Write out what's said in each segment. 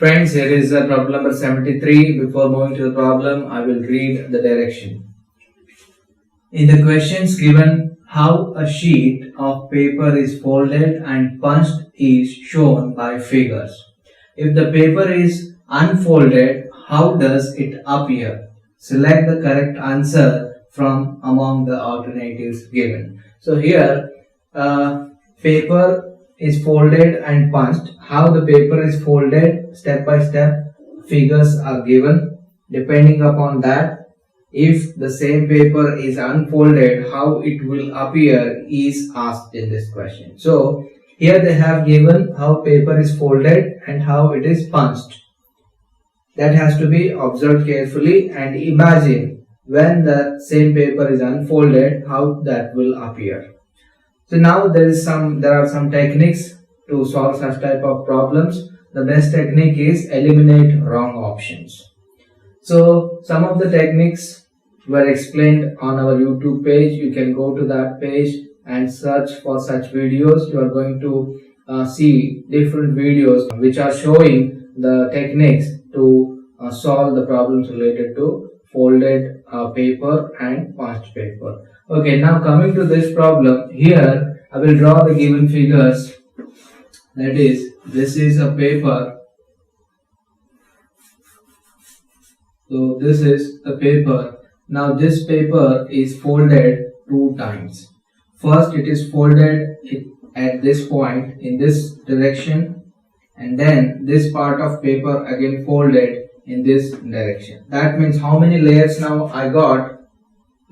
Friends, here is problem number 73. Before moving to the problem, I will read the direction. In the questions given, how a sheet of paper is folded and punched is shown by figures. If the paper is unfolded, how does it appear? Select the correct answer from among the alternatives given. So here, paper is folded and punched. How the paper is folded, step by step, figures are given. Depending upon that, if the same paper is unfolded, how it will appear is asked in this question. So here they have given how paper is folded and how it is punched. That has to be observed carefully and imagine when the same paper is unfolded, how that will appear. So now there are some techniques to solve such type of problems. The best technique is eliminate wrong options. So some of the techniques were explained on our YouTube page. You can go to that page and search for such videos. You are going to see different videos which are showing the techniques to solve the problems related to folded paper and punched paper. Okay, now coming to this problem, here I will draw the given figures. That is, this is a paper. So this is the paper. Now this paper is folded 2 times. First it is folded at this point in this direction, and then this part of paper again folded in this direction. That means how many layers now I got?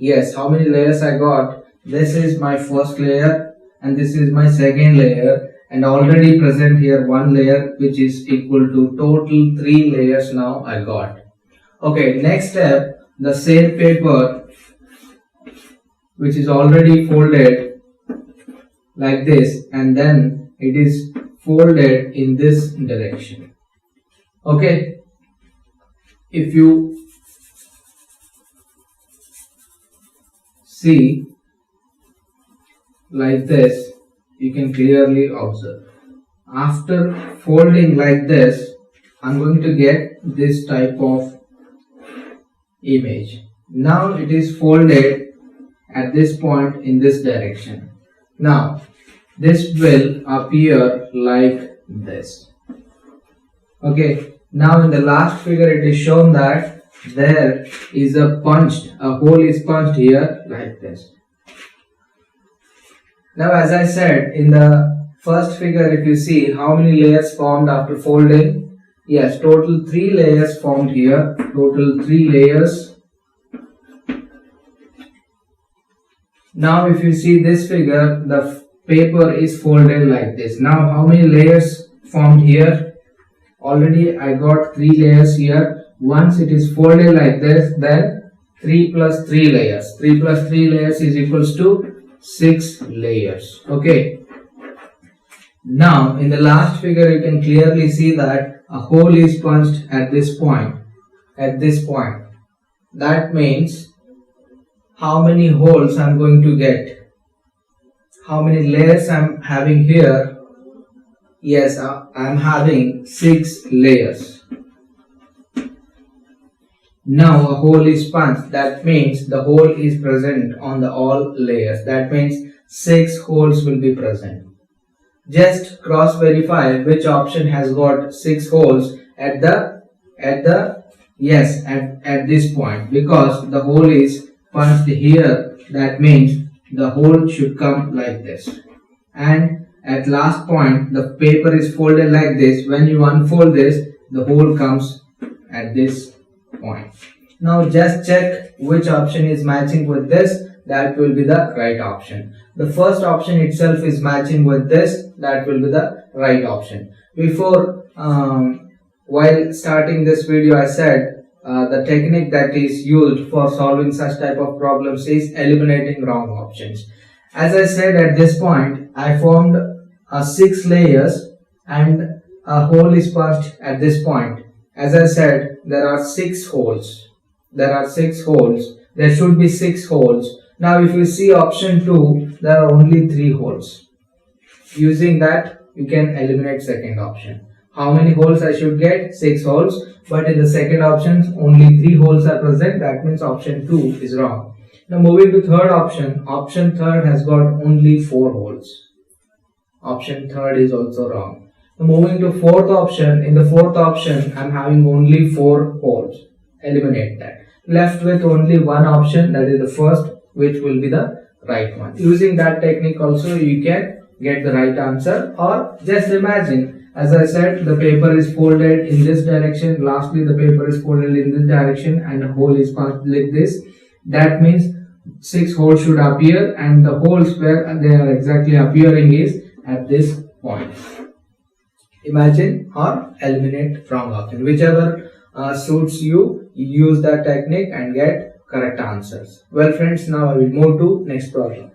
Yes, how many layers I got? This is my first layer and this is my second layer, and already present here 1 layer which is equal to total 3 layers now I got. Okay, next step, the same paper which is already folded like this, and then it is folded in this direction. Okay, if you see like this, you can clearly observe. After folding like this, I'm going to get this type of image. Now it is folded at this point in this direction. Now this will appear like this. Okay, now in the last figure it is shown that there is a hole is punched here like this. Now as I said in the first figure, if you see how many layers formed after folding, yes, total 3 layers formed here, total 3 layers. Now if you see this figure, the paper is folded like this. Now how many layers formed here? Already I got 3 layers here. Once it is folded like this, then 3 plus 3 layers. 3 plus 3 layers is equals to 6 layers. Okay. Now in the last figure you can clearly see that a hole is punched at this point. At this point. That means how many holes I am going to get? How many layers I am having here? Yes, I am having 6 layers. Now a hole is punched. That means the hole is present on the all layers. That means 6 holes will be present. Just cross verify which option has got 6 holes at this point, because the hole is punched here. That means the hole should come like this, and at last point the paper is folded like this. When you unfold this, the hole comes at this point. Now just check which option is matching with this. That will be the right option. The first option itself is matching with this. That will be the right option. Before while starting this video, I said the technique that is used for solving such type of problems is eliminating wrong options. As I said, at this point I formed 6 layers and a hole is punched at this point. As I said, there are 6 holes. There should be 6 holes. Now if you see option 2, there are only 3 holes. Using that, you can eliminate second option. how many holes I should get? 6 holes. But in the second option, only 3 holes are present. That means option 2 is wrong. Now moving to third option. Option third has got only 4 holes. Option third is also wrong. Now moving to fourth option. In the fourth option, I am having only 4 holes. Eliminate that. Left with only one option, that is the first, which will be the right one. Using that technique also you can get the right answer. Or just imagine, as I said, the paper is folded in this direction. Lastly, the paper is folded in this direction and the hole is punched like this. That means 6 holes should appear, and the holes where they are exactly appearing is at this point. Imagine or eliminate wrong option. Whichever suits you, use that technique and get correct answers. Well friends, now I will move to next problem.